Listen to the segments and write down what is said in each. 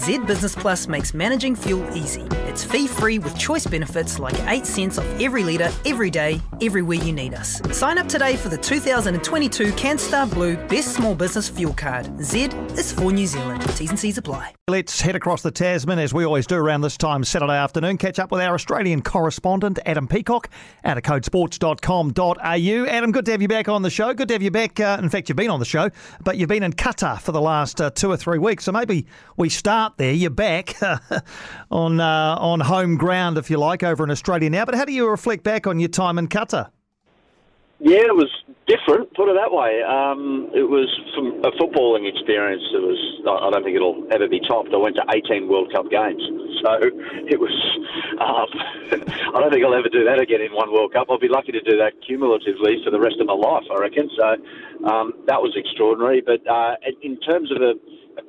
Z Business Plus makes managing fuel easy. It's fee-free with choice benefits like 8 cents off every litre, every day, everywhere you need us. Sign up today for the 2022 CanStar Blue Best Small Business Fuel Card. Z is for New Zealand. T's and C's apply. Let's head across the Tasman, as we always do around this time Saturday afternoon. Catch up with our Australian correspondent, Adam Peacock, at codesports.com.au. Adam, good to have you back on the show. Good to have you back. In fact, you've been on the show, but you've been in Qatar for the last 2 or 3 weeks. So maybe we start there. You're back on home ground, if you like, over in Australia now. But how do you reflect back on your time in Qatar? Yeah, it was different, put it that way. It was from a footballing experience. I don't think it'll ever be topped. I went to 18 World Cup games. So it was, I don't think I'll ever do that again in one World Cup. I'll be lucky to do that cumulatively for the rest of my life, I reckon. So that was extraordinary. But in terms of a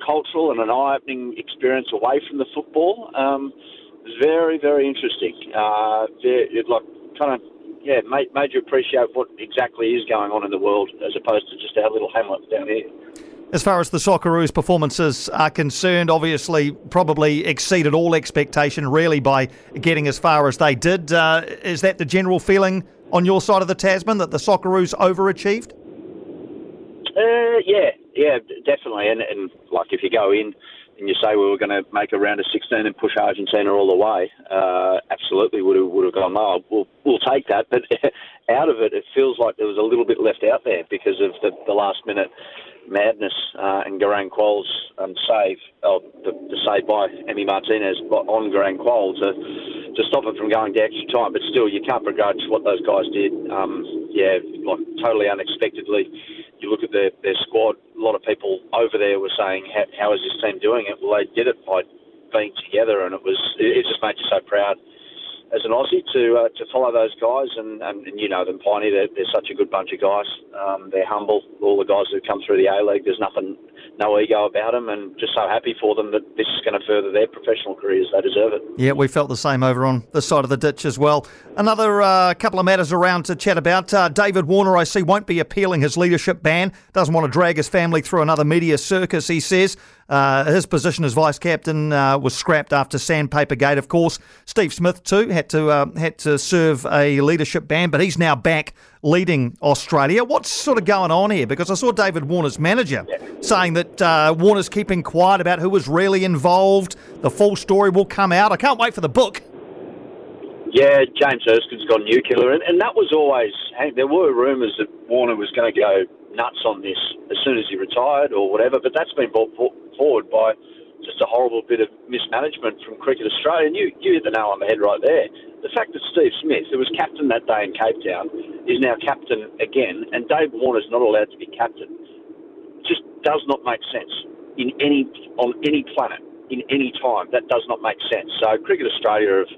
cultural and an eye-opening experience away from the football, it was very, very interesting. Made you appreciate what exactly is going on in the world as opposed to just our little hamlet down here. As far as the Sooceroos performances are concerned, obviously probably exceeded all expectation really by getting as far as they did. Is that the general feeling on your side of the Tasman, that the Sooceroos overachieved? Yeah, definitely. And like if you go in and you say we were going to make a round of 16 and push Argentina all the way, absolutely would have gone, we'll take that. But out of it, it feels like there was a little bit left out there because of the last-minute madness and Garang Qual's save, the save by Emi Martinez on Garang Qual to stop it from going to extra time. But still, you can't begrudge what those guys did. Totally unexpectedly. You look at their squad, a lot of people over there were saying, how is this team doing it? Well, they did it by being together, and it just made you so proud as an Aussie to follow those guys, and you know them, Piney, they're such a good bunch of guys. They're humble, all the guys who come through the A-League. There's no ego about them, and just so happy for them that this is going to further their professional careers. They deserve it. Yeah, we felt the same over on this side of the ditch as well. Another couple of matters around to chat about. David Warner, I see, won't be appealing his leadership ban. Doesn't want to drag his family through another media circus, he says. His position as vice-captain was scrapped after Sandpaper Gate, of course. Steve Smith, too, had to serve a leadership ban, but he's now back leading Australia. What's sort of going on here? Because I saw David Warner's manager saying that Warner's keeping quiet about who was really involved. The full story will come out. I can't wait for the book. Yeah, James Erskine's gone nuclear, and that was always... There were rumours that Warner was going to go nuts on this as soon as he retired or whatever, but that's been brought forward by just a horrible bit of mismanagement from Cricket Australia. And you hit the nail on the head right there. The fact that Steve Smith, who was captain that day in Cape Town, is now captain again, and Dave Warner's not allowed to be captain, just does not make sense on any planet, in any time. That does not make sense. So Cricket Australia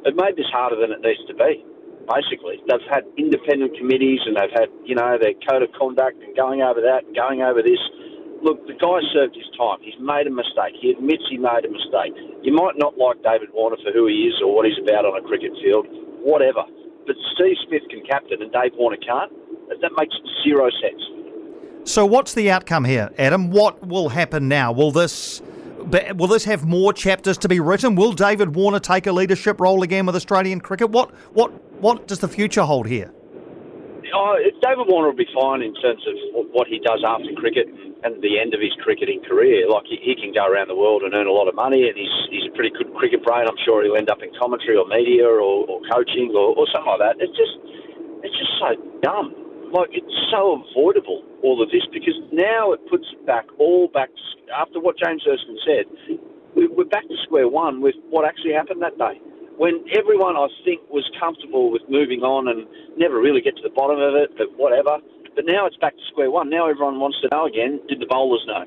have made this harder than it needs to be. Basically, they've had independent committees and they've had, their code of conduct and going over that and going over this. Look, the guy served his time. He's made a mistake. He admits he made a mistake. You might not like David Warner for who he is or what he's about on a cricket field, whatever. But Steve Smith can captain and Dave Warner can't. That makes zero sense. So what's the outcome here, Adam? What will happen now? Will this have more chapters to be written? Will David Warner take a leadership role again with Australian cricket? What does the future hold here? David Warner will be fine in terms of what he does after cricket and the end of his cricketing career. Like he can go around the world and earn a lot of money, and he's a pretty good cricket brain. I'm sure he'll end up in commentary or media or coaching or something like that. It's just so dumb. Like, it's so avoidable, all of this, because now it puts it back after what James Erskine said. We're back to square one with what actually happened that day, when everyone, I think, was comfortable with moving on and never really get to the bottom of it, but whatever. But now it's back to square one. Now everyone wants to know again, did the bowlers know?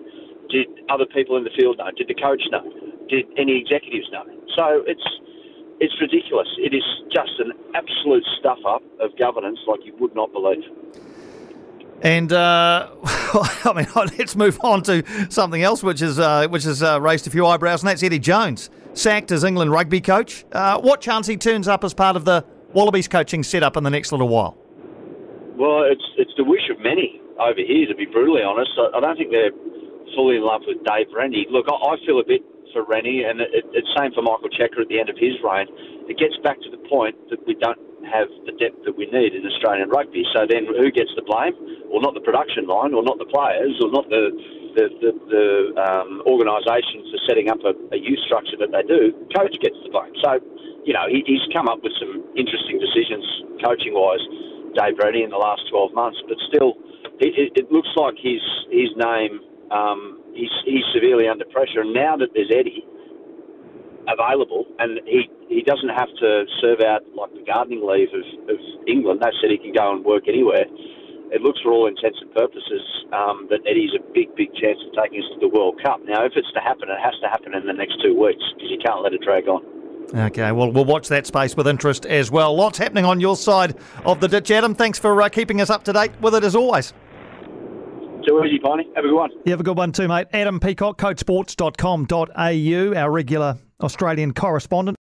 Did other people in the field know? Did the coach know? Did any executives know? So it's ridiculous. It is just an absolute stuff-up of governance like you would not believe. And let's move on to something else which has raised a few eyebrows, and that's Eddie Jones, sacked as England rugby coach. What chance he turns up as part of the Wallabies coaching setup in the next little while? Well, it's the wish of many over here, to be brutally honest. I don't think they're fully in love with Dave Rennie. Look, I feel a bit for Rennie, and it's same for Michael Checker at the end of his reign. It gets back to the point that we don't have the depth that we need in Australian rugby. So then who gets the blame? Well, not the production line, or not the players, or not the organisation for setting up a youth structure that they do. Coach gets the blame. So, he's come up with some interesting decisions coaching-wise, Dave Rennie, in the last 12 months, but still, it looks like his name... He's severely under pressure, and now that there's Eddie available, and he doesn't have to serve out like the gardening leave of England. They said he can go and work anywhere. It looks, for all intents and purposes, that Eddie's a big chance of taking us to the World Cup. Now, if it's to happen, it has to happen in the next 2 weeks, because you can't let it drag on. Okay, well, we'll watch that space with interest as well. Lots happening on your side of the ditch, Adam. Thanks for keeping us up to date with it as always. Too easy, Piney. Have a good one. You have a good one too, mate. Adam Peacock, codesports.com.au, our regular Australian correspondent.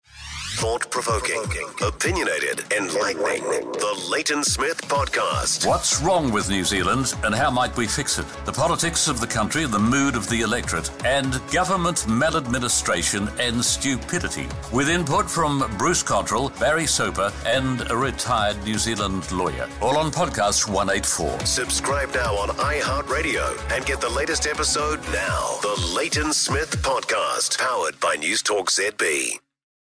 Thought-provoking, opinionated, enlightening. The Leighton Smith Podcast. What's wrong with New Zealand and how might we fix it? The politics of the country, the mood of the electorate, and government maladministration and stupidity. With input from Bruce Cottrell, Barry Soper, and a retired New Zealand lawyer. All on podcast 184. Subscribe now on iHeartRadio and get the latest episode now. The Leighton Smith Podcast, powered by News Talk ZB.